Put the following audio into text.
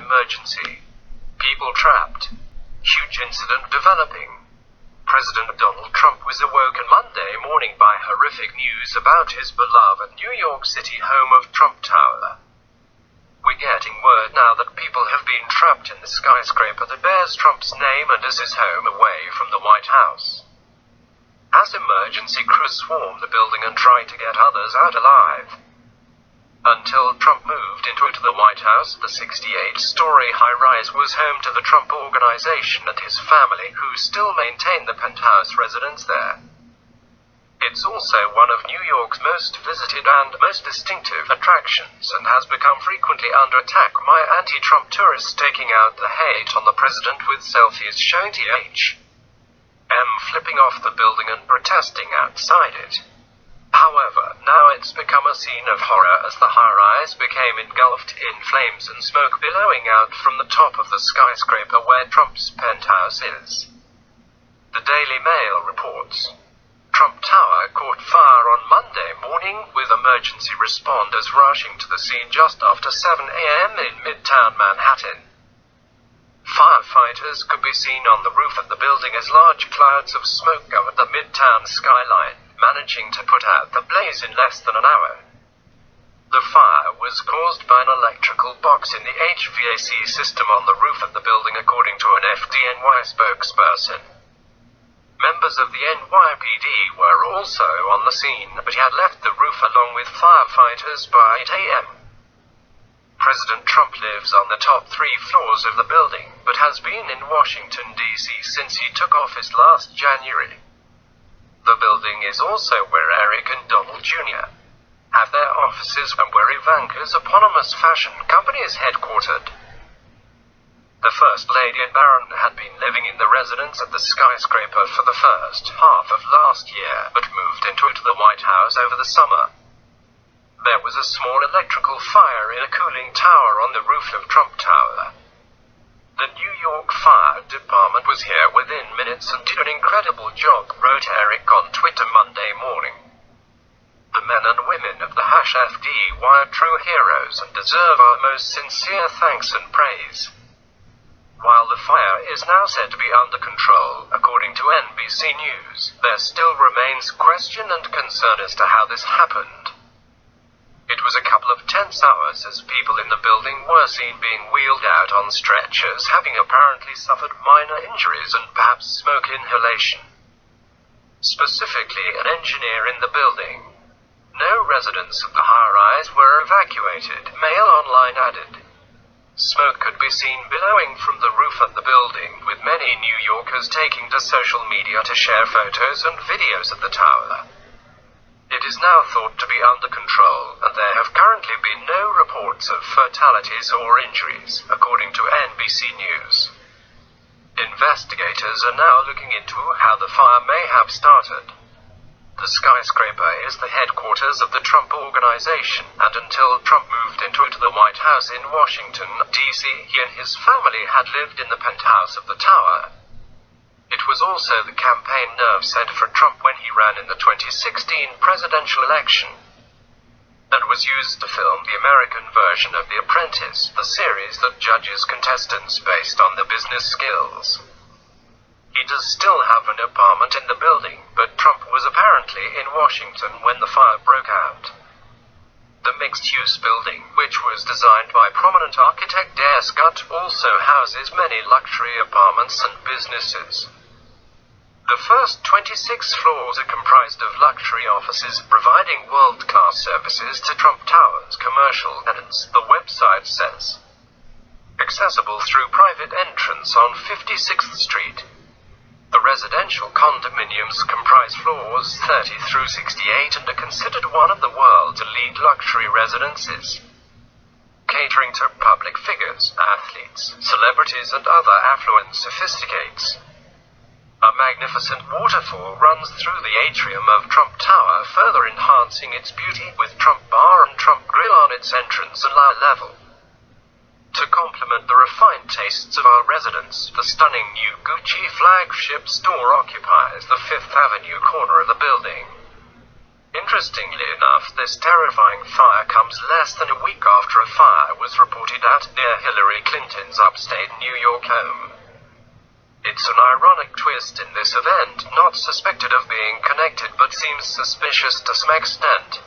emergency. People trapped. Huge incident developing. President Donald Trump was awoken Monday morning by horrific news about his beloved New York City home of Trump Tower. We're getting word now that people have been trapped in the skyscraper that bears Trump's name and is his home away from the White House. As emergency crews swarm the building and try to get others out alive. Until Trump moved into the White House, the 68-story high-rise was home to the Trump Organization and his family, who still maintain the penthouse residence there. It's also one of New York's most visited and most distinctive attractions and has become frequently under attack by anti-Trump tourists taking out the hate on the president with selfies showing THM flipping off the building and protesting outside it. However, now it's become a scene of horror as the high-rise became engulfed in flames and smoke billowing out from the top of the skyscraper where Trump's penthouse is. The Daily Mail reports Trump Tower caught fire on Monday morning, with emergency responders rushing to the scene just after 7 a.m. in Midtown Manhattan. Firefighters could be seen on the roof of the building as large clouds of smoke covered the Midtown skyline, managing to put out the blaze in less than an hour. The fire was caused by an electrical box in the HVAC system on the roof of the building, according to an FDNY spokesperson. Members of the NYPD were also on the scene, but had left the roof along with firefighters by 8 a.m. President Trump lives on the top 3 floors of the building, but has been in Washington, D.C. since he took office last January. The building is also where Eric and Donald Jr. have their offices and where Ivanka's eponymous fashion company is headquartered. The First Lady and Baron had been living in the residence at the skyscraper for the first half of last year, but moved into the White House over the summer. There was a small electrical fire in a cooling tower on the roof of Trump Tower. The New York Fire Department was here within minutes and did an incredible job, wrote Eric on Twitter Monday morning. The men and women of the #FD were true heroes and deserve our most sincere thanks and praise. While the fire is now said to be under control, according to NBC News, there still remains question and concern as to how this happened. It was a couple of tense hours as people in the building were seen being wheeled out on stretchers, having apparently suffered minor injuries and perhaps smoke inhalation. Specifically, an engineer in the building. No residents of the high-rise were evacuated, Mail Online added. Smoke could be seen billowing from the roof of the building, with many New Yorkers taking to social media to share photos and videos of the tower. It is now thought to be under control, and there have currently been no reports of fatalities or injuries, according to NBC News. Investigators are now looking into how the fire may have started. The skyscraper is the headquarters of the Trump Organization, and until Trump moved into the White House in Washington, D.C., he and his family had lived in the penthouse of the tower. It was also the campaign nerve center for Trump when he ran in the 2016 presidential election, and was used to film the American version of The Apprentice, the series that judges contestants based on their business skills. He does still have an apartment in the building, but Trump was apparently in Washington when the fire broke out. The mixed-use building, which was designed by prominent architect Dare Scott, also houses many luxury apartments and businesses. The first 26 floors are comprised of luxury offices providing world-class services to Trump Tower's commercial tenants, the website says. Accessible through private entrance on 56th Street. The residential condominiums comprise floors 30 through 68 and are considered one of the world's elite luxury residences, catering to public figures, athletes, celebrities, and other affluent sophisticates. A magnificent waterfall runs through the atrium of Trump Tower, further enhancing its beauty, with Trump Bar and Trump Grill on its entrance and lower level. To complement the refined tastes of our residents, the stunning new Gucci flagship store occupies the Fifth Avenue corner of the building. Interestingly enough, this terrifying fire comes less than a week after a fire was reported at near Hillary Clinton's upstate New York home. It's an ironic twist in this event, not suspected of being connected but seems suspicious to some extent.